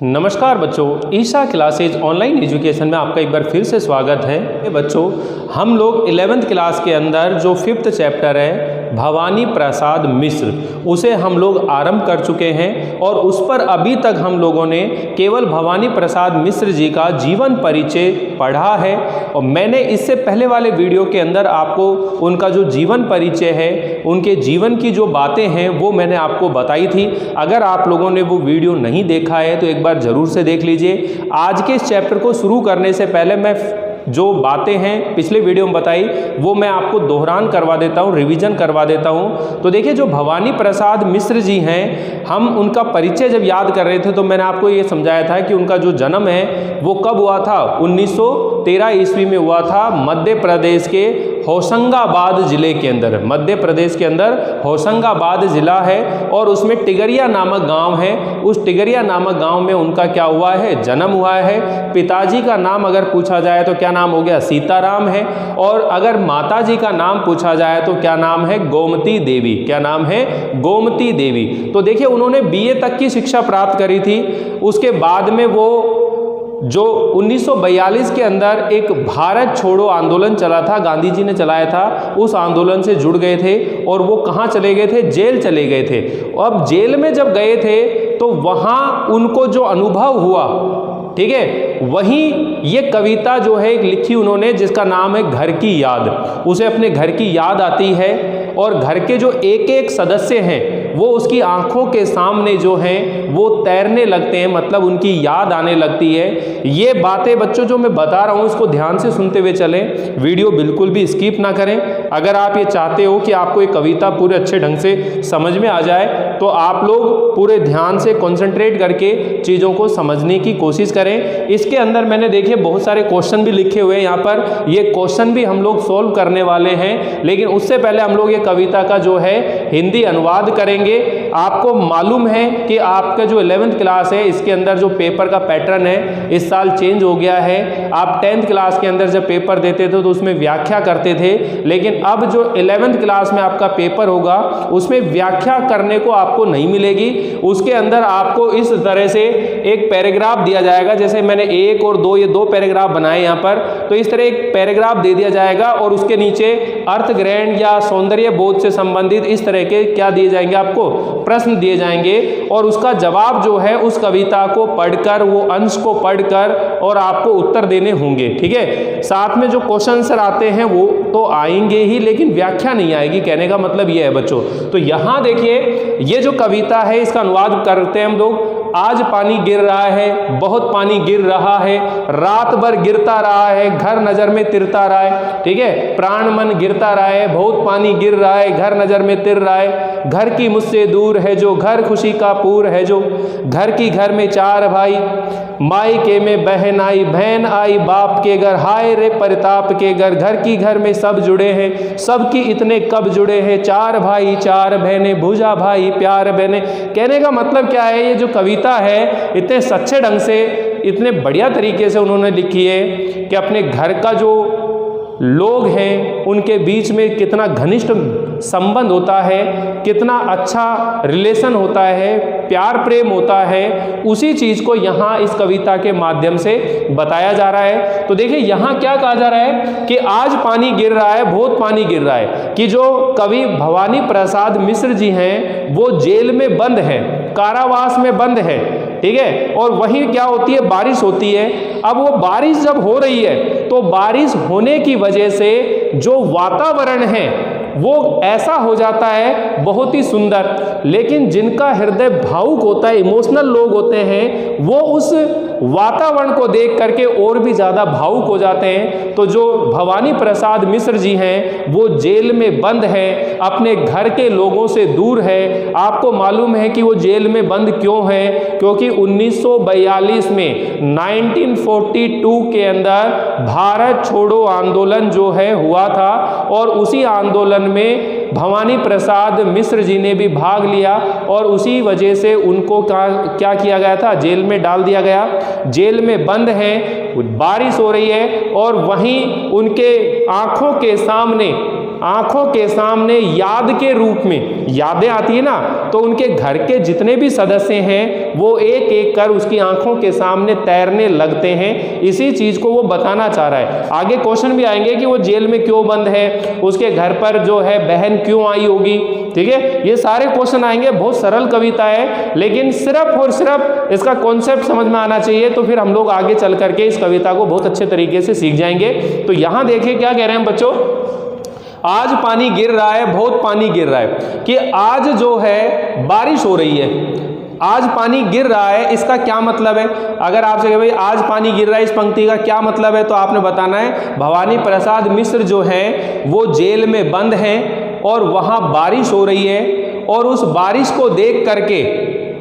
नमस्कार बच्चों, Isha classes online education में आपका एक बार फिर से स्वागत है। बच्चों, हम लोग 11th क्लास के अंदर जो 5th चैप्टर है भवानी प्रसाद मिश्र, उसे हम लोग आरंभ कर चुके हैं और उस पर अभी तक हम लोगों ने केवल भवानी प्रसाद मिश्र जी का जीवन परिचय पढ़ा है। और मैंने इससे पहले वाले वीडियो के अंदर आपको उनका जो जीवन परिचय है, उनके जीवन की जो बातें हैं वो मैंने आपको बताई थी। अगर आप लोगों ने वो वीडियो नहीं देखा है तो एक बार ज़रूर से देख लीजिए। आज के इस चैप्टर को शुरू करने से पहले मैं जो बातें हैं पिछले वीडियो में बताई वो मैं आपको दोहरान करवा देता हूँ, रिवीजन करवा देता हूँ। तो देखिए, जो भवानी प्रसाद मिश्र जी हैं, हम उनका परिचय जब याद कर रहे थे तो मैंने आपको ये समझाया था कि उनका जो जन्म है वो कब हुआ था, 1913 ईस्वी में हुआ था, मध्य प्रदेश के होशंगाबाद जिले के अंदर। मध्य प्रदेश के अंदर होशंगाबाद जिला है और उसमें टिगरिया नामक गांव है। उस टिगरिया नामक गांव में उनका क्या हुआ है, जन्म हुआ है। पिताजी का नाम अगर पूछा जाए तो क्या नाम हो गया, सीताराम है। और अगर माताजी का नाम पूछा जाए तो क्या नाम है, गोमती देवी। क्या नाम है, गोमती देवी। तो देखिए, उन्होंने बीए तक की शिक्षा प्राप्त करी थी। उसके बाद में वो जो 1942 के अंदर एक भारत छोड़ो आंदोलन चला था, गांधी जी ने चलाया था, उस आंदोलन से जुड़ गए थे और वो कहाँ चले गए थे, जेल चले गए थे। अब जेल में जब गए थे तो वहाँ उनको जो अनुभव हुआ, ठीक है, वहीं ये कविता जो है एक लिखी उन्होंने, जिसका नाम है घर की याद। उसे अपने घर की याद आती है और घर के जो एक एक सदस्य हैं वो उसकी आंखों के सामने जो हैं वो तैरने लगते हैं, मतलब उनकी याद आने लगती है। ये बातें बच्चों जो मैं बता रहा हूँ इसको ध्यान से सुनते हुए चलें, वीडियो बिल्कुल भी स्किप ना करें। अगर आप ये चाहते हो कि आपको ये कविता पूरे अच्छे ढंग से समझ में आ जाए तो आप लोग पूरे ध्यान से कॉन्सेंट्रेट करके चीज़ों को समझने की कोशिश करें। इसके अंदर मैंने देखिए बहुत सारे क्वेश्चन भी लिखे हुए हैं यहाँ पर, ये क्वेश्चन भी हम लोग सोल्व करने वाले हैं। लेकिन उससे पहले हम लोग ये कविता का जो है हिंदी अनुवाद करेंगे। आपको मालूम है कि आपका जो 11th क्लास है इसके अंदर जो पेपर का पैटर्न है इस साल चेंज हो गया है। आप 10th क्लास के अंदर जब पेपर देते थे तो उसमें व्याख्या करते थे, लेकिन अब जो 11th क्लास में आपका पेपर होगा उसमें व्याख्या करने को आपको नहीं मिलेगी। उसके अंदर आपको इस तरह से एक पैराग्राफ दिया जाएगा, जैसे मैंने 1 और 2 ये 2 पैराग्राफ बनाए यहाँ पर, तो इस तरह एक पैराग्राफ दे दिया जाएगा और उसके नीचे अर्थ ग्रहण या सौंदर्य बोध से संबंधित इस तरह के क्या दिए जाएंगे, आपको प्रश्न दिए जाएंगे और उसका जवाब जो है उस कविता को पढ़कर, वो अंश को पढ़कर और आपको उत्तर देने होंगे। ठीक है, साथ में जो क्वेश्चन आंसर आते हैं वो तो आएंगे ही, लेकिन व्याख्या नहीं आएगी। कहने का मतलब ये है बच्चों। तो यहां देखिए, ये जो कविता है इसका अनुवाद करते हैं हम लोग। आज पानी गिर रहा है, बहुत पानी गिर रहा है, रात भर गिरता रहा है, घर नजर में तिरता रहा है। ठीक है, प्राण मन गिरता रहा है, बहुत पानी गिर रहा है, घर नजर में तिर रहा है। घर की मुझसे दूर है जो, घर खुशी का पूर है जो, घर की घर में 4 भाई, मायके में बहन आई, बहन आई बाप के घर, हाय रे परिताप के घर, घर की घर में सब जुड़े हैं, सबकी इतने कब जुड़े हैं, 4 भाई 4 बहनें, भूजा भाई प्यार बहने। कहने का मतलब क्या है, ये जो कविता है इतने सच्चे ढंग से, इतने बढ़िया तरीके से उन्होंने लिखी है कि अपने घर का जो लोग हैं उनके बीच में कितना घनिष्ठ संबंध होता है, कितना अच्छा रिलेशन होता है, प्यार प्रेम होता है, उसी चीज को यहाँ इस कविता के माध्यम से बताया जा रहा है। तो देखिए, यहाँ क्या कहा जा रहा है कि आज पानी गिर रहा है, बहुत पानी गिर रहा है, कि जो कवि भवानी प्रसाद मिश्र जी हैं वो जेल में बंद है, कारावास में बंद है। ठीक है, और वहीं क्या होती है, बारिश होती है। अब वो बारिश जब हो रही है तो बारिश होने की वजह से जो वातावरण है वो ऐसा हो जाता है बहुत ही सुंदर, लेकिन जिनका हृदय भावुक होता है, इमोशनल लोग होते हैं, वो उस वातावरण को देख करके और भी ज़्यादा भावुक हो जाते हैं। तो जो भवानी प्रसाद मिश्र जी हैं वो जेल में बंद है, अपने घर के लोगों से दूर है। आपको मालूम है कि वो जेल में बंद क्यों है, क्योंकि 1942 में 1942 के अंदर भारत छोड़ो आंदोलन जो है हुआ था और उसी आंदोलन में भवानी प्रसाद मिश्र जी ने भी भाग लिया और उसी वजह से उनको क्या किया गया था, जेल में डाल दिया गया। जेल में बंद हैं, बारिश हो रही है और वहीं उनके आंखों के सामने आंखों के सामने याद के रूप में, यादें आती है ना, तो उनके घर के जितने भी सदस्य हैं वो एक एक कर उसकी आंखों के सामने तैरने लगते हैं। इसी चीज को वो बताना चाह रहा है। आगे क्वेश्चन भी आएंगे कि वो जेल में क्यों बंद है, उसके घर पर जो है बहन क्यों आई होगी, ठीक है, ये सारे क्वेश्चन आएंगे। बहुत सरल कविता है, लेकिन सिर्फ और सिर्फ इसका कॉन्सेप्ट समझ में आना चाहिए, तो फिर हम लोग आगे चल करके इस कविता को बहुत अच्छे तरीके से सीख जाएंगे। तो यहां देखिए क्या कह रहे हैं बच्चों, आज पानी गिर रहा है, बहुत पानी गिर रहा है, कि आज जो है बारिश हो रही है, आज पानी गिर रहा है, इसका क्या मतलब है। अगर आपसे कहे भाई आज पानी गिर रहा है, इस पंक्ति का क्या मतलब है, तो आपने बताना है भवानी प्रसाद मिश्र जो हैं वो जेल में बंद हैं और वहाँ बारिश हो रही है, और उस बारिश को देख करके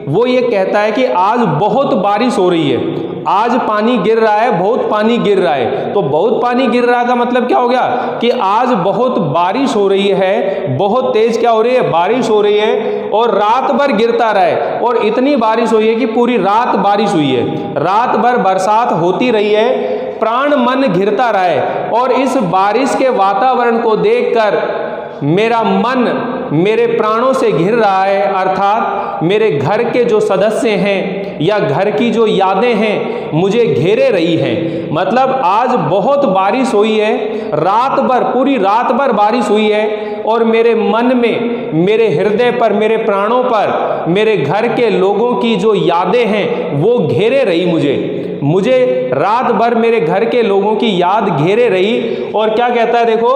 वो ये कहता है कि आज बहुत बारिश हो रही है, आज पानी गिर रहा है, बहुत पानी गिर रहा है। तो बहुत पानी गिर रहा का मतलब क्या हो गया कि आज बहुत बारिश हो रही है, बहुत तेज क्या हो रही है, बारिश हो रही है, और रात भर गिरता रहे, और इतनी बारिश हुई है कि पूरी रात बारिश हुई है, रात भर बरसात होती रही है, प्राण मन घिरता रहे। और इस बारिश के वातावरण को देखकर मेरा मन मेरे प्राणों से घिर रहा है, अर्थात मेरे घर के जो सदस्य हैं या घर की जो यादें हैं मुझे घेरे रही हैं। मतलब आज बहुत बारिश हुई है, रात भर, पूरी रात भर बारिश हुई है, और मेरे मन में, मेरे हृदय पर, मेरे प्राणों पर मेरे घर के लोगों की जो यादें हैं वो घेरे रही मुझे रात भर मेरे घर के लोगों की याद घेरे रही। और क्या कहता है देखो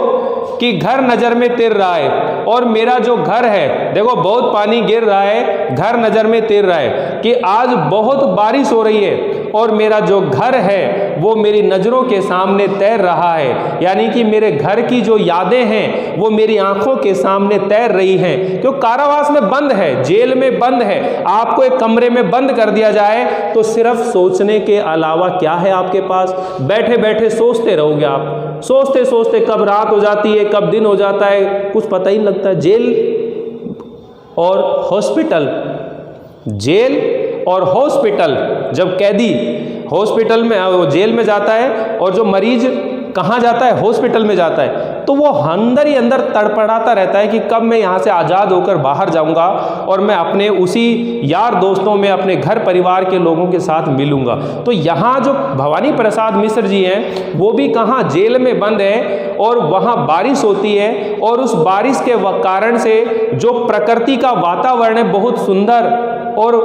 कि घर नजर में तिर रहा है, और मेरा जो घर है, देखो बहुत पानी गिर रहा है, घर नजर में तिर रहा है कि आज बहुत बारिश हो रही है, और मेरा जो घर है वो मेरी नजरों के सामने तैर रहा है। यानी कि मेरे घर की जो यादें हैं वो मेरी आंखों के सामने तैर रही हैं। क्यों, कारावास में बंद है, जेल में बंद है, आपको एक कमरे में बंद कर दिया जाए तो सिर्फ सोचने के अलावा क्या है आपके पास, बैठे बैठे सोचते रहोगे आप, सोचते सोचते कब रात हो जाती है, कब दिन हो जाता है, कुछ पता ही नहीं लगता। जेल और हॉस्पिटल, जेल और हॉस्पिटल, जब कैदी हॉस्पिटल में, वो जेल में जाता है और जो मरीज कहाँ जाता है, हॉस्पिटल में जाता है, तो वो अंदर ही अंदर तड़पड़ाता रहता है कि कब मैं यहाँ से आज़ाद होकर बाहर जाऊँगा और मैं अपने उसी यार दोस्तों में, अपने घर परिवार के लोगों के साथ मिलूँगा। तो यहाँ जो भवानी प्रसाद मिश्र जी हैं वो भी कहाँ, जेल में बंद है, और वहाँ बारिश होती है, और उस बारिश के कारण से जो प्रकृति का वातावरण है बहुत सुंदर और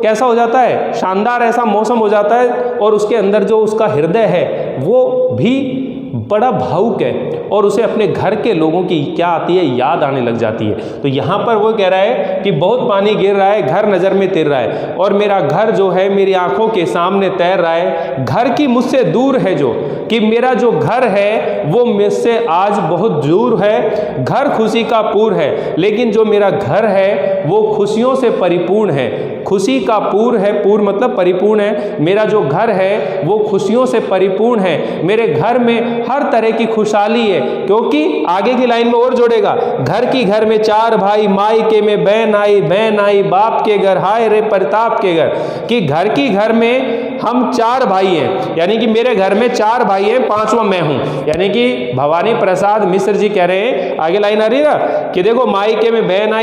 कैसा हो जाता है, शानदार ऐसा मौसम हो जाता है, और उसके अंदर जो उसका हृदय है वो भी बड़ा भावुक है, और उसे अपने घर के लोगों की क्या आती है, याद आने लग जाती है। तो यहाँ पर वो कह रहा है कि बहुत पानी गिर रहा है, घर नज़र में तिर रहा है, और मेरा घर जो है मेरी आंखों के सामने तैर रहा है, घर की मुझसे दूर है, जो कि मेरा जो घर है वो मुझसे आज बहुत दूर है। घर खुशी का पूर है, लेकिन जो मेरा घर है वो खुशियों से परिपूर्ण है, खुशी का पूर है, पूर मतलब परिपूर्ण है, मेरा जो घर है वो खुशियों से परिपूर्ण है, मेरे घर में हर तरह की खुशहाली है। क्योंकि आगे की लाइन में और जोड़ेगा, घर की घर में चार भाई, मायके में बहन आई, बाप के घर हाय रे प्रताप के घर, कि घर की घर में हम चार भाई हैं, यानी कि मेरे घर में चार भाई हैं, पांचवा मैं हूं। यानी कि भवानी प्रसाद मिश्र जी कह रहे हैं, आगे लाइन आ रही है ना, कि देखो मायके में बहन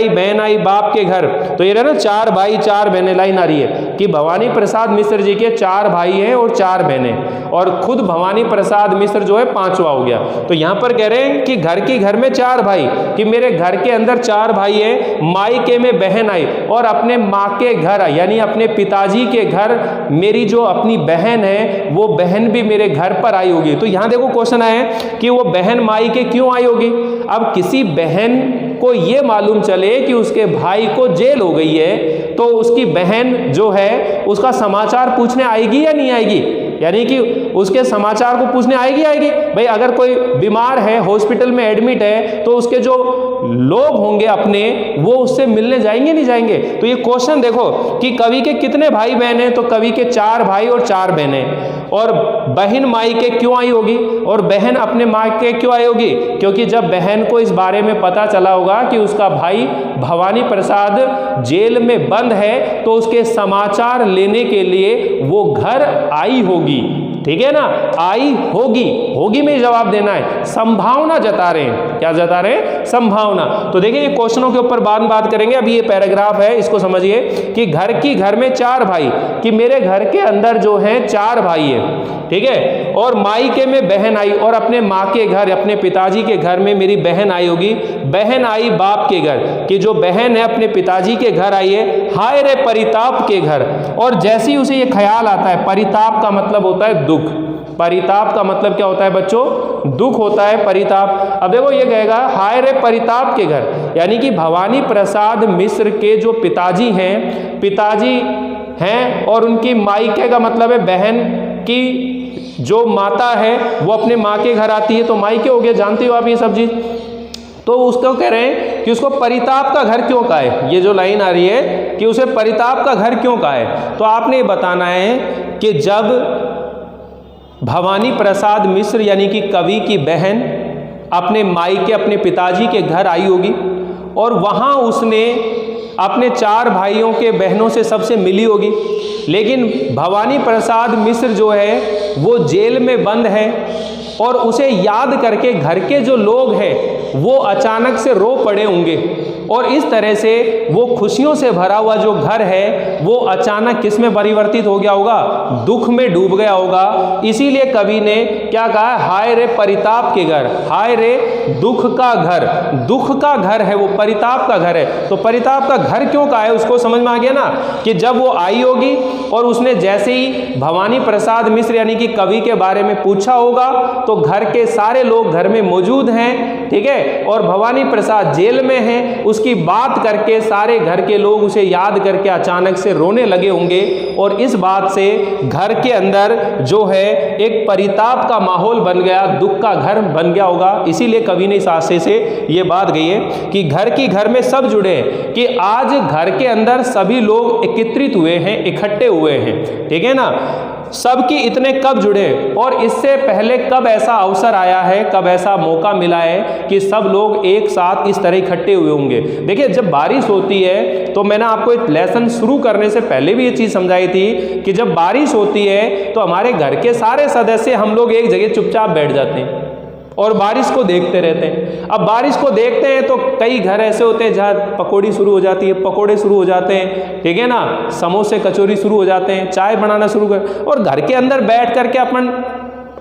आई बाप के घर, तो ये ना चार भाई चार बहनें, लाइन आ रही है कि भवानी प्रसाद मिश्र जी के चार भाई हैं और चार बहनें, और खुद भवानी प्रसाद मिश्र जो है पांचवा हो गया। तो यहाँ पर कह रहे हैं कि घर की घर में चार भाई, कि मेरे घर के अंदर चार भाई हैं, मायके में बहन आई, और अपने माँ के घर यानी अपने पिताजी के घर मेरी जो अपनी बहन है वो बहन भी मेरे घर पर आई होगी। तो यहाँ देखो क्वेश्चन आया है कि वो बहन मायके क्यों आई होगी। अब किसी बहन को ये मालूम चले कि उसके भाई को जेल हो गई है, तो उसकी बहन जो है उसका समाचार पूछने आएगी या नहीं आएगी, यानी कि उसके समाचार को पूछने आएगी भाई। अगर कोई बीमार है, हॉस्पिटल में एडमिट है, तो उसके जो लोग होंगे अपने, वो उससे मिलने जाएंगे नहीं जाएंगे। तो ये क्वेश्चन देखो कि कवि के कितने भाई बहन हैं, तो कवि के चार भाई और चार बहनें। और बहन मायके क्यों आई होगी, और बहन अपने मायके क्यों आई होगी, क्योंकि जब बहन को इस बारे में पता चला होगा कि उसका भाई भवानी प्रसाद जेल में बंद है, तो उसके समाचार लेने के लिए वो घर आई होगी। ठीक है ना। आई होगी, होगी में जवाब देना है। संभावना जता रहे हैं, क्या जता रहे हैं? संभावना। तो देखिए ये क्वेश्चनों के ऊपर बाद में बात करेंगे। अभी ये पैराग्राफ है, इसको समझिए कि घर में 4 भाई, कि मेरे घर के अंदर जो है 4 भाई है, ठीक है, और मायके में बहन आई, और अपने माँ के घर, अपने पिताजी के घर में मेरी बहन आई होगी। बहन आई बाप के घर, कि जो बहन है अपने पिताजी के घर आई है, हाय रे परिताप के घर। और जैसे ही उसे ये ख्याल आता है, परिताप का मतलब होता है दुख, परिताप का मतलब क्या होता है बच्चों? दुख होता है परिताप। अब देखो ये कहेगा हाय रे परिताप के घर, यानी कि भवानी प्रसाद मिश्र के जो पिताजी हैं और उनकी मायके का मतलब है बहन की जो माता है वो अपने माँ के घर आती है, तो मायके हो गया, जानते हो आप ये सब चीज। तो उसको कह रहे हैं कि उसको परिताप का घर क्यों कहा है। ये जो लाइन आ रही है कि उसे परिताप का घर क्यों कहा है, तो आपने ये बताना है कि जब भवानी प्रसाद मिश्र यानी कि कवि की बहन अपने मायके अपने पिताजी के घर आई होगी और वहाँ उसने अपने 4 भाइयों के बहनों से सबसे मिली होगी, लेकिन भवानी प्रसाद मिश्र जो है वो जेल में बंद है और उसे याद करके घर के जो लोग हैं वो अचानक से रो पड़े होंगे और इस तरह से वो खुशियों से भरा हुआ जो घर है वो अचानक किस में परिवर्तित हो गया होगा? दुख में डूब गया होगा। इसीलिए कवि ने क्या कहा? हाय रे परिताप के घर, हाय रे दुख का घर। दुख का घर है वो, परिताप का घर है। तो परिताप का घर क्यों कहा है उसको समझ में आ गया ना, कि जब वो आई होगी और उसने जैसे ही भवानी प्रसाद मिश्र यानी कि कवि के बारे में पूछा होगा तो घर के सारे लोग घर में मौजूद हैं, ठीक है, और भवानी प्रसाद जेल में हैं, उसकी बात करके सारे घर के लोग उसे याद करके अचानक से रोने लगे होंगे और इस बात से घर के अंदर जो है एक परिताप का माहौल बन गया, दुख का घर बन गया होगा। इसीलिए कवि ने इस आशय से ये बात कही है कि घर में सब जुड़े हैं, कि आज घर के अंदर सभी लोग एकत्रित हुए हैं, इकट्ठे हुए हैं, ठीक है ना। सबकी इतने कब जुड़े और इससे पहले कब ऐसा अवसर आया है, कब ऐसा मौका मिला है कि सब लोग एक साथ इस तरह इकट्ठे हुए होंगे। देखिए जब बारिश होती है तो मैंने आपको एक लेसन शुरू करने से पहले भी ये चीज़ समझाई थी कि जब बारिश होती है तो हमारे घर के सारे सदस्य हम लोग एक जगह चुपचाप बैठ जाते हैं और बारिश को देखते रहते हैं। अब बारिश को देखते हैं तो कई घर ऐसे होते हैं जहाँ पकौड़ी शुरू हो जाती है, पकोड़े शुरू हो जाते हैं, ठीक है ना, समोसे कचौरी शुरू हो जाते हैं, चाय बनाना शुरू कर, और घर के अंदर बैठ करके अपन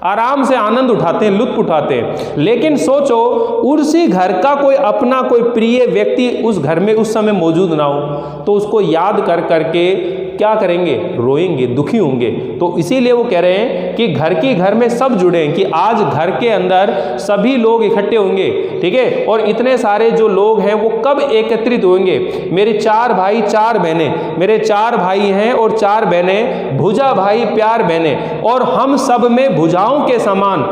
आराम से आनंद उठाते हैं, लुत्फ उठाते हैं। लेकिन सोचो उसी घर का कोई अपना कोई प्रिय व्यक्ति उस घर में उस समय मौजूद ना हो तो उसको याद कर करके क्या करेंगे? रोएंगे, दुखी होंगे। तो इसीलिए वो कह रहे हैं कि घर में सब जुड़े हैं, कि आज घर के अंदर सभी लोग इकट्ठे होंगे, ठीक है, और इतने सारे जो लोग हैं वो कब एकत्रित होंगे? मेरे 4 भाई 4 बहनें, मेरे 4 भाई हैं और 4 बहनें, भुजा भाई प्यार बहनें, और हम सब में भुजाओं के समान,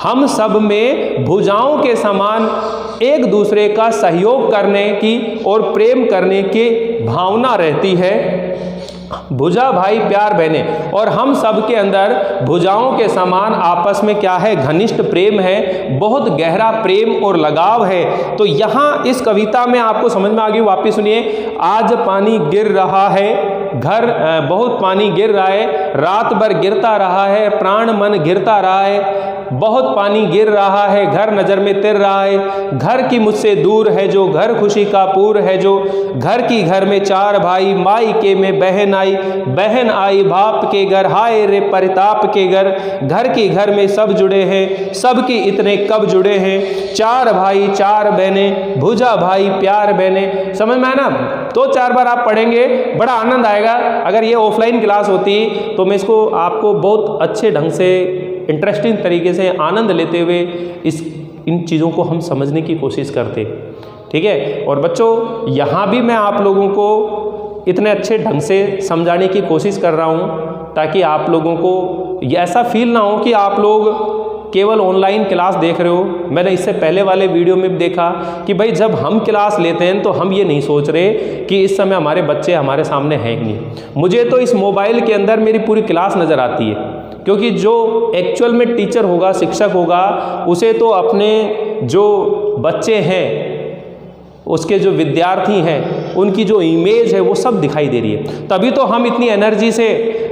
हम सब में भुजाओं के समान एक दूसरे का सहयोग करने की और प्रेम करने की भावना रहती है। भुजा भाई प्यार बहने, और हम सब के अंदर भुजाओं के समान आपस में क्या है? घनिष्ठ प्रेम है, बहुत गहरा प्रेम और लगाव है। तो यहाँ इस कविता में आपको समझ में आ गई, वापिस सुनिए। आज पानी गिर रहा है, घर बहुत पानी गिर रहा है, रात भर गिरता रहा है, प्राण मन गिरता रहा है, बहुत पानी गिर रहा है, घर नजर में तिर रहा है, घर की मुझसे दूर है जो, घर खुशी का पूर है जो, घर में 4 भाई, मायके में बहन आई, बहन आई बाप के घर, हाय रे परिताप के घर में सब जुड़े हैं, सबकी इतने कब जुड़े हैं, 4 भाई 4 बहनें, भुजा भाई प्यार बहनें। समझ में आया ना? तो 4 बार आप पढ़ेंगे, बड़ा आनंद आएगा। अगर ये ऑफलाइन क्लास होती तो मैं इसको आपको बहुत अच्छे ढंग से इंटरेस्टिंग तरीके से आनंद लेते हुए इन चीज़ों को हम समझने की कोशिश करते, ठीक है। और बच्चों यहाँ भी मैं आप लोगों को इतने अच्छे ढंग से समझाने की कोशिश कर रहा हूँ ताकि आप लोगों को ऐसा फील ना हो कि आप लोग केवल ऑनलाइन क्लास देख रहे हो। मैंने इससे पहले वाले वीडियो में भी देखा कि भाई जब हम क्लास लेते हैं तो हम ये नहीं सोच रहे कि इस समय हमारे बच्चे हमारे सामने हैं कि नहीं। मुझे तो इस मोबाइल के अंदर मेरी पूरी क्लास नज़र आती है, क्योंकि जो एक्चुअल में टीचर होगा, शिक्षक होगा, उसे तो अपने जो बच्चे हैं, उसके जो विद्यार्थी हैं, उनकी जो इमेज है वो सब दिखाई दे रही है। तभी तो हम इतनी एनर्जी से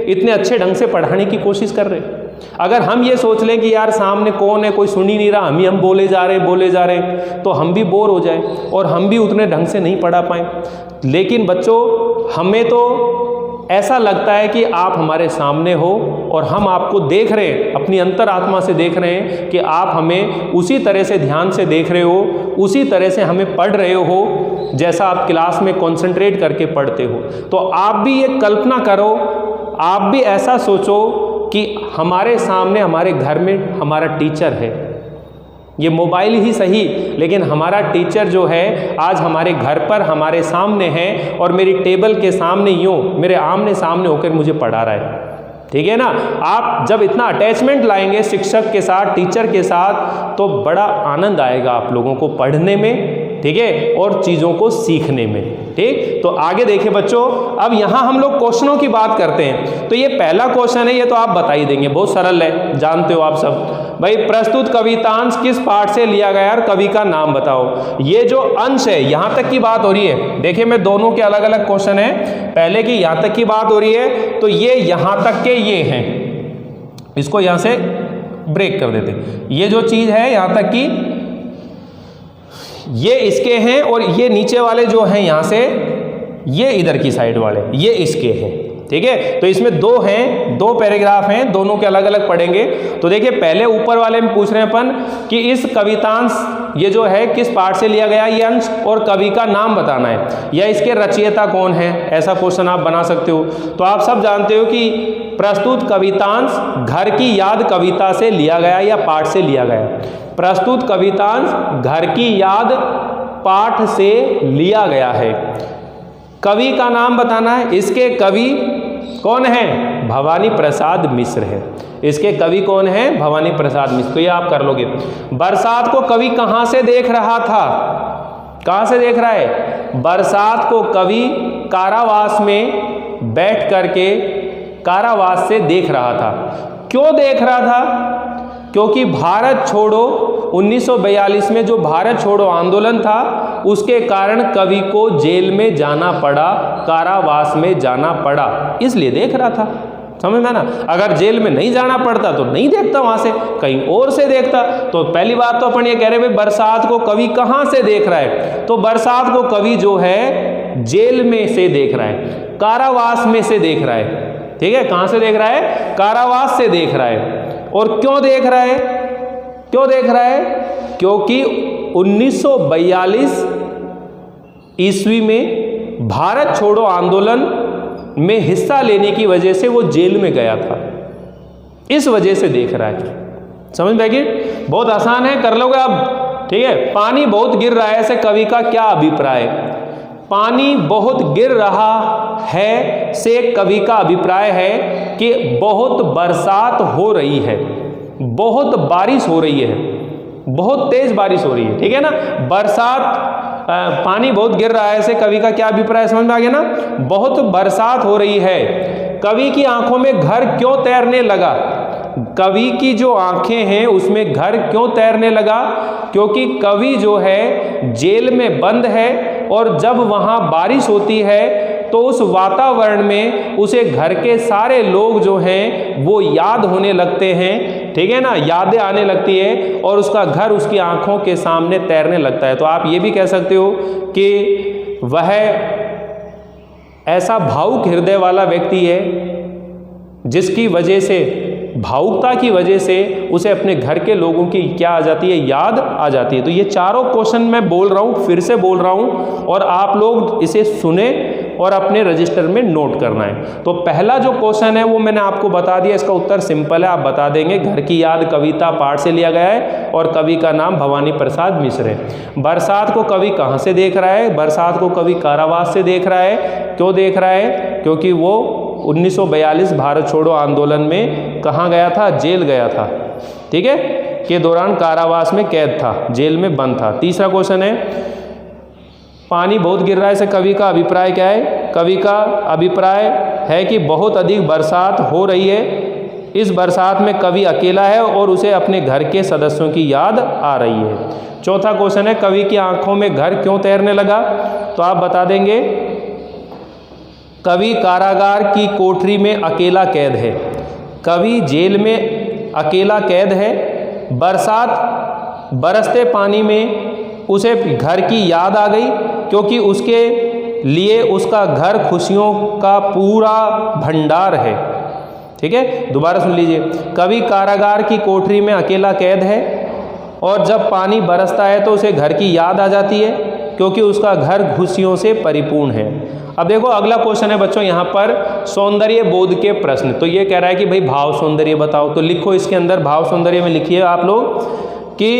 इतने अच्छे ढंग से पढ़ाने की कोशिश कर रहे हैं। अगर हम ये सोच लें कि यार सामने कौन है, कोई सुन ही नहीं रहा, हम बोले जा रहे तो हम भी बोर हो जाए और हम भी उतने ढंग से नहीं पढ़ा पाए। लेकिन बच्चों, हमें तो ऐसा लगता है कि आप हमारे सामने हो और हम आपको देख रहे हैं, अपनी अंतरात्मा से देख रहे हैं कि आप हमें उसी तरह से ध्यान से देख रहे हो, उसी तरह से हमें पढ़ रहे हो जैसा आप क्लास में कंसंट्रेट करके पढ़ते हो। तो आप भी ये कल्पना करो, आप भी ऐसा सोचो कि हमारे सामने, हमारे घर में हमारा टीचर है। ये मोबाइल ही सही, लेकिन हमारा टीचर जो है आज हमारे घर पर हमारे सामने है और मेरी टेबल के सामने यूँ मेरे आमने सामने होकर मुझे पढ़ा रहा है। ठीक है ना। आप जब इतना अटैचमेंट लाएंगे शिक्षक के साथ, टीचर के साथ, तो बड़ा आनंद आएगा आप लोगों को पढ़ने में, ठीक है, और चीज़ों को सीखने में। ठीक, तो आगे देखिए बच्चों, अब यहाँ हम लोग क्वेश्चनों की बात करते हैं। तो ये पहला क्वेश्चन है, ये तो आप बता ही देंगे, बहुत सरल है, जानते हो आप सब। भाई, प्रस्तुत कवितांश किस पाठ से लिया गया और कवि का नाम बताओ। ये जो अंश है, यहाँ तक की बात हो रही है। देखिए, मैं दोनों के अलग अलग क्वेश्चन है, पहले की यहाँ तक की बात हो रही है, तो ये यहाँ तक के ये हैं, इसको यहाँ से ब्रेक कर देते। ये जो चीज़ है यहाँ तक की ये इसके हैं, और ये नीचे वाले जो हैं यहाँ से, ये इधर की साइड वाले ये इसके हैं। ठीक है, तो इसमें दो हैं, दो पैराग्राफ हैं, दोनों के अलग अलग पढ़ेंगे। तो देखिए, पहले ऊपर वाले में पूछ रहे हैं अपन कि इस कवितांश ये जो है किस पाठ से लिया गया ये अंश, और कवि का नाम बताना है, या इसके रचयिता कौन है। ऐसा क्वेश्चन आप बना सकते हो। तो आप सब जानते हो कि प्रस्तुत कवितांश घर की याद कविता से लिया गया या पाठ से लिया गया। प्रस्तुत कवितांश घर की याद पाठ से लिया गया है। कवि का नाम बताना है। इसके कवि कौन है? भवानी प्रसाद मिश्र है। इसके कवि कौन है? भवानी प्रसाद मिश्र। तो ये आप कर लोगे। बरसात को कवि कहाँ से देख रहा था? कहाँ से देख रहा है? बरसात को कवि कारावास में बैठ करके कारावास से देख रहा था। क्यों देख रहा था? क्योंकि भारत छोड़ो 1942 में जो भारत छोड़ो आंदोलन था, उसके कारण कवि को जेल में जाना पड़ा, कारावास में जाना पड़ा, इसलिए देख रहा था। समझ में ना? अगर जेल में नहीं जाना पड़ता तो नहीं देखता, वहां से कहीं और से देखता। तो पहली बात तो अपन ये कह रहे हैं, बरसात को कवि कहाँ से देख रहा है? तो बरसात को कवि जो है जेल में से देख रहा है, कारावास में से देख रहा है। ठीक है, कहाँ से देख रहा है? कारावास से देख रहा है। और क्यों देख रहा है? क्यों देख रहा है? क्योंकि 1942 ईस्वी में भारत छोड़ो आंदोलन में हिस्सा लेने की वजह से वो जेल में गया था, इस वजह से देख रहा है। समझ में आएगी? बहुत आसान है, कर लोगे आप। ठीक है, पानी बहुत गिर रहा है से कवि का क्या अभिप्राय? पानी बहुत गिर रहा है से कवि का अभिप्राय है कि बहुत बरसात हो रही है, बहुत बारिश हो रही है, बहुत तेज बारिश हो रही है। ठीक है ना? बरसात, पानी बहुत गिर रहा है से कवि का क्या अभिप्राय? समझ में आ गया ना? बहुत बरसात हो रही है। कवि की आंखों में घर क्यों तैरने लगा? कवि की जो आंखें हैं उसमें घर क्यों तैरने लगा? क्योंकि कवि जो है जेल में बंद है, और जब वहाँ बारिश होती है तो उस वातावरण में उसे घर के सारे लोग जो हैं वो याद होने लगते हैं। ठीक है ना? यादें आने लगती है और उसका घर उसकी आंखों के सामने तैरने लगता है। तो आप ये भी कह सकते हो कि वह ऐसा भावुक हृदय वाला व्यक्ति है जिसकी वजह से, भावुकता की वजह से उसे अपने घर के लोगों की क्या आ जाती है? याद आ जाती है। तो ये चारों क्वेश्चन मैं बोल रहा हूँ, फिर से बोल रहा हूँ, और आप लोग इसे सुने और अपने रजिस्टर में नोट करना है। तो पहला जो क्वेश्चन है वो मैंने आपको बता दिया, इसका उत्तर सिंपल है, आप बता देंगे। घर की याद कविता पाठ से लिया गया है और कवि का नाम भवानी प्रसाद मिश्र है। बरसात को कवि कहाँ से देख रहा है? बरसात को कवि कारावास से देख रहा है। क्यों देख रहा है? क्योंकि वो 1942 भारत छोड़ो आंदोलन में कहाँ गया था? जेल गया था। ठीक है, के दौरान कारावास में कैद था, जेल में बंद था। तीसरा क्वेश्चन है, पानी बहुत गिर रहा है से कवि का अभिप्राय क्या है? कवि का अभिप्राय है कि बहुत अधिक बरसात हो रही है। इस बरसात में कवि अकेला है और उसे अपने घर के सदस्यों की याद आ रही है। चौथा क्वेश्चन है, कवि की आंखों में घर क्यों तैरने लगा? तो आप बता देंगे, कवि कारागार की कोठरी में अकेला कैद है। कवि जेल में अकेला कैद है। बरसात बरसते पानी में उसे घर की याद आ गई क्योंकि उसके लिए उसका घर खुशियों का पूरा भंडार है। ठीक है, दोबारा सुन लीजिए, कवि कारागार की कोठरी में अकेला कैद है और जब पानी बरसता है तो उसे घर की याद आ जाती है क्योंकि उसका घर खुशियों से परिपूर्ण है। अब देखो अगला क्वेश्चन है बच्चों यहाँ पर सौंदर्य बोध के प्रश्न। तो ये कह रहा है कि भाई भाव सौंदर्य बताओ। तो लिखो इसके अंदर भाव सौंदर्य में लिखिए आप लोग कि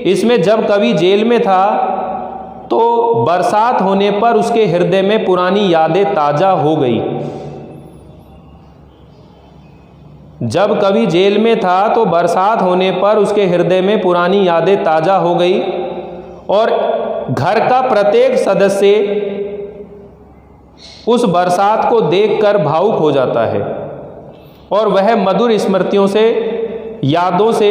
इसमें जब कवि जेल में था तो बरसात होने पर उसके हृदय में पुरानी यादें ताजा हो गई। जब कवि जेल में था तो बरसात होने पर उसके हृदय में पुरानी यादें ताजा हो गई और घर का प्रत्येक सदस्य उस बरसात को देखकर भावुक हो जाता है और वह मधुर स्मृतियों से, यादों से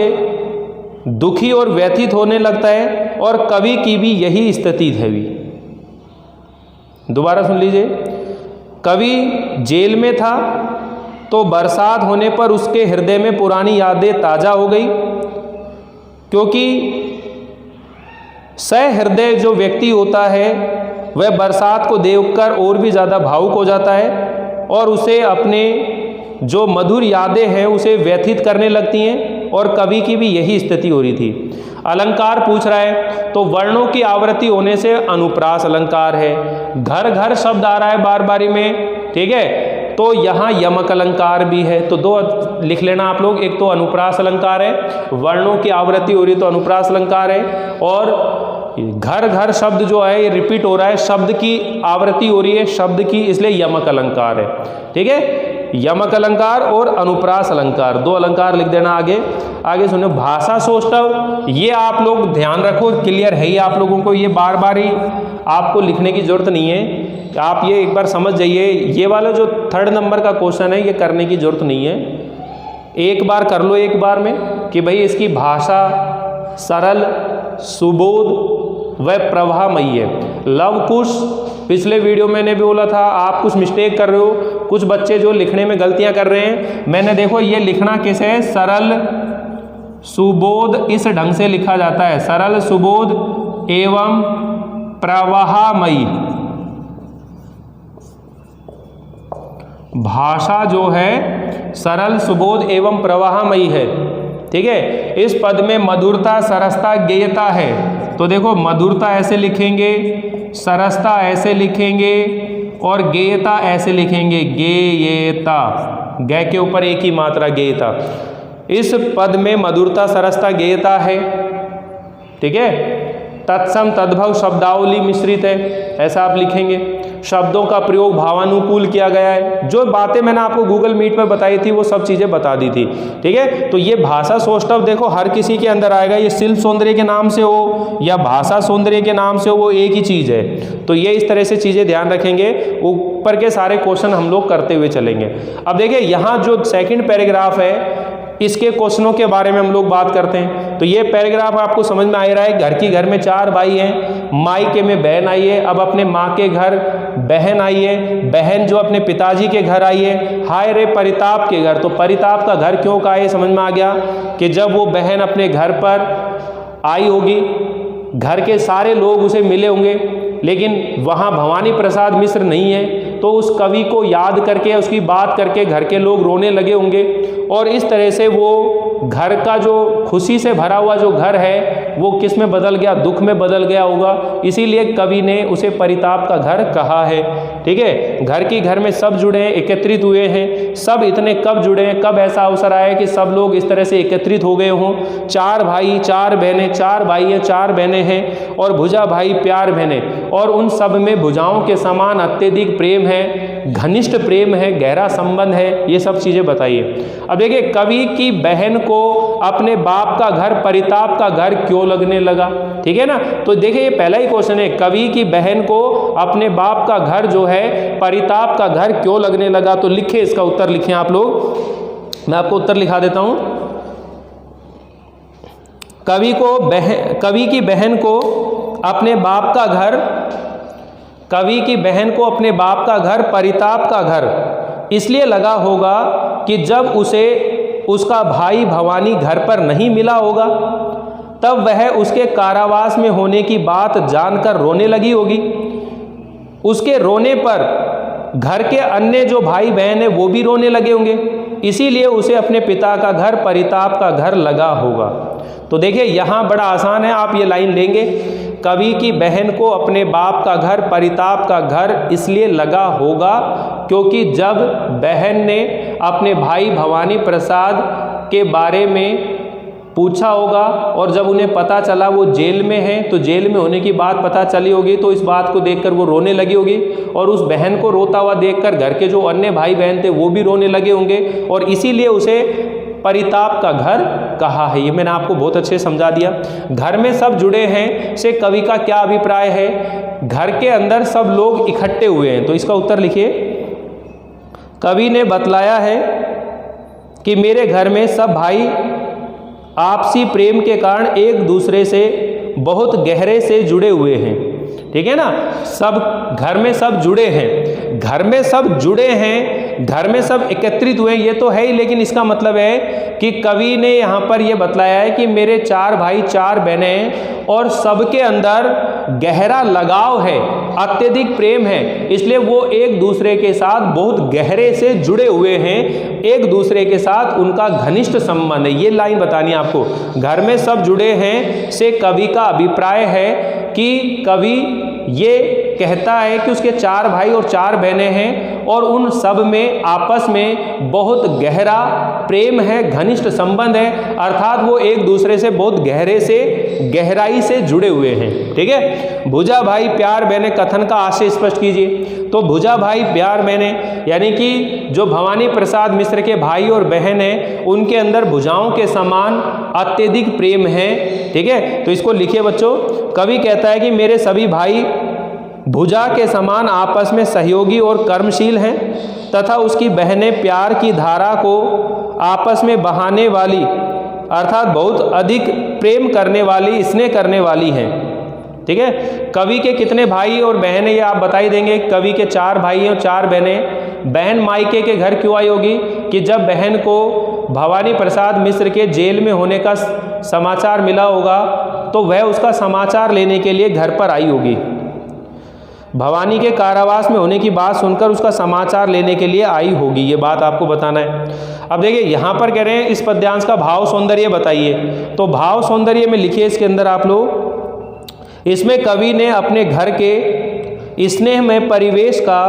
दुखी और व्यथित होने लगता है और कवि की भी यही स्थिति है। दोबारा सुन लीजिए, कवि जेल में था तो बरसात होने पर उसके हृदय में पुरानी यादें ताजा हो गई क्योंकि सहृदय जो व्यक्ति होता है वह बरसात को देखकर और भी ज़्यादा भावुक हो जाता है और उसे अपने जो मधुर यादें हैं उसे व्यथित करने लगती हैं और कवि की भी यही स्थिति हो रही थी। अलंकार पूछ रहा है तो वर्णों की आवृत्ति होने से अनुप्रास अलंकार है। घर घर शब्द आ रहा है बार बारी में, ठीक है, तो यहाँ यमक अलंकार भी है। तो दो लिख लेना आप लोग, एक तो अनुप्रास अलंकार है, वर्णों की आवृत्ति हो रही तो अनुप्रास अलंकार है, और घर घर शब्द जो है ये रिपीट हो रहा है, शब्द की आवृत्ति हो रही है शब्द की, इसलिए यमक अलंकार है। ठीक है, यमक अलंकार और अनुप्रास अलंकार, दो अलंकार लिख देना। आगे सुनो, भाषा सौष्ठव, ये आप लोग ध्यान रखो, क्लियर है ही आप लोगों को, ये बार बार ही आपको लिखने की जरूरत नहीं है, आप ये एक बार समझ जाइए। ये वाला जो 3rd नंबर का क्वेश्चन है ये करने की जरूरत नहीं है, एक बार कर लो एक बार में कि भाई इसकी भाषा सरल, सुबोध वह प्रवाहमयी है। लवकुश, पिछले वीडियो मैंने भी बोला था आप कुछ मिस्टेक कर रहे हो, कुछ बच्चे जो लिखने में गलतियां कर रहे हैं। मैंने देखो ये लिखना कैसे है, सरल सुबोध इस ढंग से लिखा जाता है, सरल सुबोध एवं प्रवाहमयी। भाषा जो है सरल सुबोध एवं प्रवाहमयी है। ठीक है, इस पद में मधुरता, सरसता, गेयता है। तो देखो मधुरता ऐसे लिखेंगे, सरसता ऐसे लिखेंगे और गेयता ऐसे लिखेंगे, गेयता, गे के ऊपर एक ही मात्रा गेयता। इस पद में मधुरता, सरसता, गेयता है। ठीक है, तत्सम तद्भव शब्दावली मिश्रित है, ऐसा आप लिखेंगे। शब्दों का प्रयोग भावानुकूल किया गया है। जो बातें मैंने आपको गूगल मीट पर बताई थी वो सब चीज़ें बता दी थी। ठीक है, तो ये भाषा सौष्ठव देखो हर किसी के अंदर आएगा, ये शिल्प सौंदर्य के नाम से हो या भाषा सौंदर्य के नाम से हो, वो एक ही चीज़ है। तो ये इस तरह से चीज़ें ध्यान रखेंगे, ऊपर के सारे क्वेश्चन हम लोग करते हुए चलेंगे। अब देखिए यहाँ जो 2nd पैराग्राफ है इसके क्वेश्चनों के बारे में हम लोग बात करते हैं। तो ये पैराग्राफ आपको समझ में आ रहा है, घर की घर में 4 भाई हैं, मायके में बहन आई है, अब अपने माँ के घर बहन आई है, बहन जो अपने पिताजी के घर आई है, हाय रे परिताप के घर। तो परिताप का घर क्यों कहा है समझ में आ गया कि जब वो बहन अपने घर पर आई होगी, घर के सारे लोग उसे मिले होंगे, लेकिन वहाँ भवानी प्रसाद मिश्र नहीं है, तो उस कवि को याद करके उसकी बात करके घर के लोग रोने लगे होंगे और इस तरह से वो घर का जो खुशी से भरा हुआ जो घर है वो किस में बदल गया, दुख में बदल गया होगा। इसीलिए कवि ने उसे परिताप का घर कहा है। ठीक है, घर की घर में सब जुड़े हैं, एकत्रित हुए हैं। सब इतने कब जुड़े हैं, कब ऐसा अवसर आया कि सब लोग इस तरह से एकत्रित हो गए हों। 4 भाई 4 बहनें, 4 भाई हैं 4 बहनें हैं और भुजा भाई प्यार बहनें, और उन सब में भुजाओं के समान अत्यधिक प्रेम है, घनिष्ठ प्रेम है, गहरा संबंध है। ये सब चीज़ें बताइए। अब देखिए कवि की बहन को अपने बाप का घर परिताप का घर क्यों लगने लगा, ठीक है ना। तो देखिए ये पहला ही क्वेश्चन है, कवि की बहन को अपने बाप का घर जो है परिताप का घर क्यों लगने लगा। तो लिखे, इसका उत्तर लिखें आप लोग। मैं आपको उत्तर लिखा देता हूँ। कवि की बहन को अपने बाप का घर, कवि की बहन को अपने बाप का घर परिताप का घर इसलिए लगा होगा कि जब उसे उसका भाई भवानी घर पर नहीं मिला होगा, तब वह उसके कारावास में होने की बात जानकर रोने लगी होगी। उसके रोने पर घर के अन्य जो भाई बहन हैं वो भी रोने लगे होंगे, इसीलिए उसे अपने पिता का घर परिताप का घर लगा होगा। तो देखिए यहाँ बड़ा आसान है, आप ये लाइन लेंगे, कवि की बहन को अपने बाप का घर परिताप का घर इसलिए लगा होगा क्योंकि जब बहन ने अपने भाई भवानी प्रसाद के बारे में पूछा होगा और जब उन्हें पता चला वो जेल में है, तो जेल में होने की बात पता चली होगी, तो इस बात को देखकर वो रोने लगी होगी और उस बहन को रोता हुआ देखकर घर के जो अन्य भाई बहन थे वो भी रोने लगे होंगे और इसीलिए उसे परिताप का घर कहा है। ये मैंने आपको बहुत अच्छे समझा दिया। घर में सब जुड़े हैं से कवि का क्या अभिप्राय है? घर के अंदर सब लोग इकट्ठे हुए हैं, तो इसका उत्तर लिखिए। कवि ने बतलाया है कि मेरे घर में सब भाई आपसी प्रेम के कारण एक दूसरे से बहुत गहरे से जुड़े हुए हैं। ठीक है ना, सब घर में सब जुड़े हैं, घर में सब जुड़े हैं, घर में सब एकत्रित हुए, ये तो है ही, लेकिन इसका मतलब है कि कवि ने यहाँ पर ये बतलाया है कि मेरे 4 भाई 4 बहनें हैं और सबके अंदर गहरा लगाव है, अत्यधिक प्रेम है, इसलिए वो एक दूसरे के साथ बहुत गहरे से जुड़े हुए हैं, एक दूसरे के साथ उनका घनिष्ठ संबंध है। ये लाइन बतानी है आपको। घर में सब जुड़े हैं से कवि का अभिप्राय है कि कवि ये कहता है कि उसके 4 भाई और 4 बहनें हैं और उन सब में आपस में बहुत गहरा प्रेम है, घनिष्ठ संबंध है, अर्थात वो एक दूसरे से बहुत गहरे से गहराई से जुड़े हुए हैं। ठीक है, भुजा भाई प्यार बहनें कथन का आशय स्पष्ट कीजिए। तो भुजा भाई प्यार बहनें यानी कि जो भवानी प्रसाद मिश्र के भाई और बहन हैं उनके अंदर भुजाओं के समान अत्यधिक प्रेम है। ठीक है, तो इसको लिखिए बच्चों। कवि कहता है कि मेरे सभी भाई भुजा के समान आपस में सहयोगी और कर्मशील हैं तथा उसकी बहनें प्यार की धारा को आपस में बहाने वाली अर्थात बहुत अधिक प्रेम करने वाली, स्नेह करने वाली हैं। ठीक है, कवि के कितने भाई और बहनें ये आप बता ही देंगे। कवि के 4 भाई और 4 बहनें। बहन मायके के घर क्यों आई होगी? कि जब बहन को भवानी प्रसाद मिश्र के जेल में होने का समाचार मिला होगा तो वह उसका समाचार लेने के लिए घर पर आई होगी। भवानी के कारावास में होने की बात सुनकर उसका समाचार लेने के लिए आई होगी, ये बात आपको बताना है। अब देखिए यहाँ पर कह रहे हैं इस पद्यांश का भाव सौंदर्य बताइए, तो भाव सौंदर्य में लिखिए इसके अंदर आप लोग, इसमें कवि ने अपने घर के स्नेहमय परिवेश का,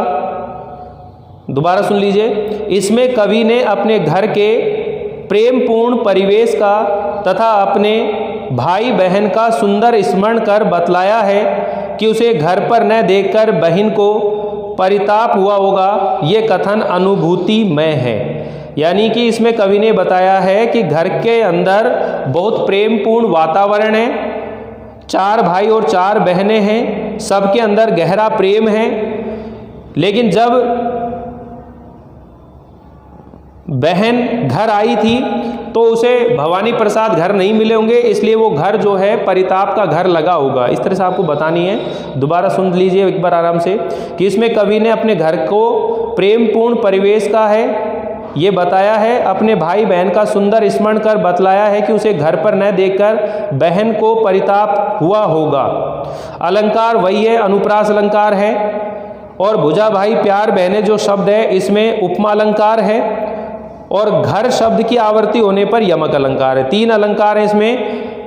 दोबारा सुन लीजिए, इसमें कवि ने अपने घर के प्रेमपूर्ण परिवेश का तथा अपने भाई बहन का सुंदर स्मरण कर बतलाया है कि उसे घर पर न देखकर बहन को परिताप हुआ होगा। ये कथन अनुभूतिमय है। यानी कि इसमें कवि ने बताया है कि घर के अंदर बहुत प्रेमपूर्ण वातावरण है, 4 भाई और 4 बहनें हैं, सबके अंदर गहरा प्रेम है, लेकिन जब बहन घर आई थी तो उसे भवानी प्रसाद घर नहीं मिले होंगे, इसलिए वो घर जो है परिताप का घर लगा होगा। इस तरह से आपको बतानी है। दोबारा सुन लीजिए एक बार आराम से कि इसमें कवि ने अपने घर को प्रेमपूर्ण परिवेश का है ये बताया है, अपने भाई बहन का सुंदर स्मरण कर बतलाया है कि उसे घर पर न देखकर बहन को परिताप हुआ होगा। अलंकार वही है, अनुप्रास अलंकार है। और भुजा भाई प्यार बहनें जो शब्द है इसमें उपमा अलंकार है और घर शब्द की आवर्ती होने पर यमक अलंकार है। 3 अलंकार है इसमें।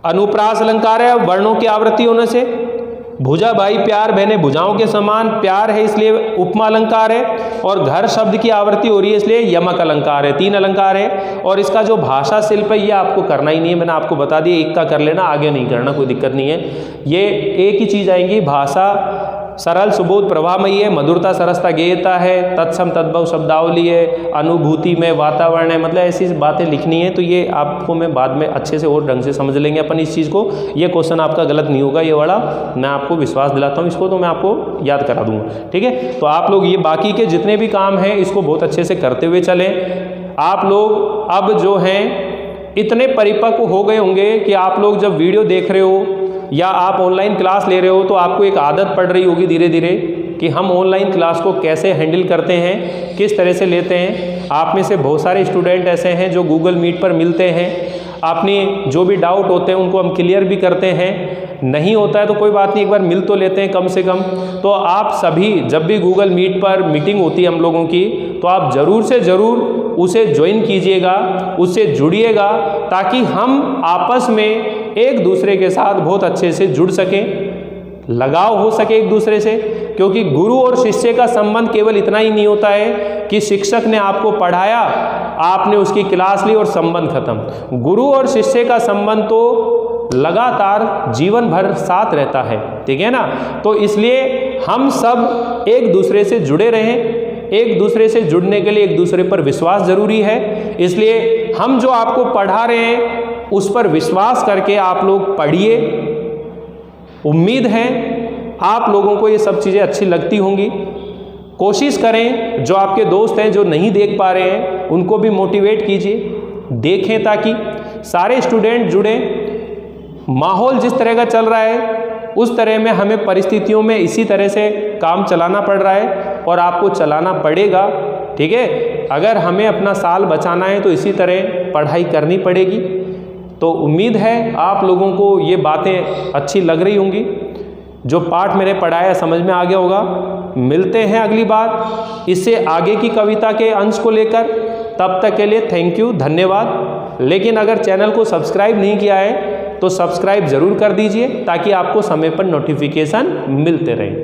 अनुप्रास अलंकार है वर्णों की आवृत्ति होने से, भुजा भाई प्यार बहनें भुजाओं के समान प्यार है इसलिए उपमा अलंकार है, और घर शब्द की आवृत्ति हो रही है इसलिए यमक अलंकार है। 3 अलंकार है। और इसका जो भाषा शिल्प है ये आपको करना ही नहीं है, मैंने आपको बता दिया, एक का कर लेना, आगे नहीं करना, कोई दिक्कत नहीं है। ये एक ही चीज़ आएंगी, भाषा सरल सुबोध प्रभामयी है, मधुरता सरसता गेयता है, तत्सम तद्भव शब्दावली है, अनुभूति में वातावरण है, मतलब ऐसी बातें लिखनी है। तो ये आपको मैं बाद में अच्छे से और ढंग से समझ लेंगे अपन इस चीज़ को। ये क्वेश्चन आपका गलत नहीं होगा, ये वाला मैं आपको विश्वास दिलाता हूँ, इसको तो मैं आपको याद करा दूँगा। ठीक है, तो आप लोग ये बाकी के जितने भी काम हैं इसको बहुत अच्छे से करते हुए चलें। आप लोग अब जो हैं इतने परिपक्व हो गए होंगे कि आप लोग जब वीडियो देख रहे हो या आप ऑनलाइन क्लास ले रहे हो तो आपको एक आदत पड़ रही होगी धीरे धीरे कि हम ऑनलाइन क्लास को कैसे हैंडल करते हैं, किस तरह से लेते हैं। आप में से बहुत सारे स्टूडेंट ऐसे हैं जो गूगल मीट पर मिलते हैं, अपनी जो भी डाउट होते हैं उनको हम क्लियर भी करते हैं। नहीं होता है तो कोई बात नहीं, एक बार मिल तो लेते हैं कम से कम। तो आप सभी जब भी गूगल मीट पर मीटिंग होती है हम लोगों की, तो आप ज़रूर से ज़रूर उसे ज्वाइन कीजिएगा, उससे जुड़िएगा, ताकि हम आपस में एक दूसरे के साथ बहुत अच्छे से जुड़ सकें, लगाव हो सके एक दूसरे से। क्योंकि गुरु और शिष्य का संबंध केवल इतना ही नहीं होता है कि शिक्षक ने आपको पढ़ाया, आपने उसकी क्लास ली और संबंध खत्म। गुरु और शिष्य का संबंध तो लगातार जीवन भर साथ रहता है, ठीक है ना। तो इसलिए हम सब एक दूसरे से जुड़े रहें। एक दूसरे से जुड़ने के लिए एक दूसरे पर विश्वास जरूरी है। इसलिए हम जो आपको पढ़ा रहे हैं उस पर विश्वास करके आप लोग पढ़िए। उम्मीद है आप लोगों को ये सब चीज़ें अच्छी लगती होंगी। कोशिश करें जो आपके दोस्त हैं जो नहीं देख पा रहे हैं उनको भी मोटिवेट कीजिए, देखें, ताकि सारे स्टूडेंट जुड़ें। माहौल जिस तरह का चल रहा है उस तरह में हमें परिस्थितियों में इसी तरह से काम चलाना पड़ रहा है और आपको चलाना पड़ेगा, ठीक है। अगर हमें अपना साल बचाना है तो इसी तरह पढ़ाई करनी पड़ेगी। तो उम्मीद है आप लोगों को ये बातें अच्छी लग रही होंगी। जो पाठ मैंने पढ़ाया समझ में आ गया होगा। मिलते हैं अगली बार इससे आगे की कविता के अंश को लेकर। तब तक के लिए थैंक यू, धन्यवाद। लेकिन अगर चैनल को सब्सक्राइब नहीं किया है तो सब्सक्राइब ज़रूर कर दीजिए ताकि आपको समय पर नोटिफिकेशन मिलते रहें।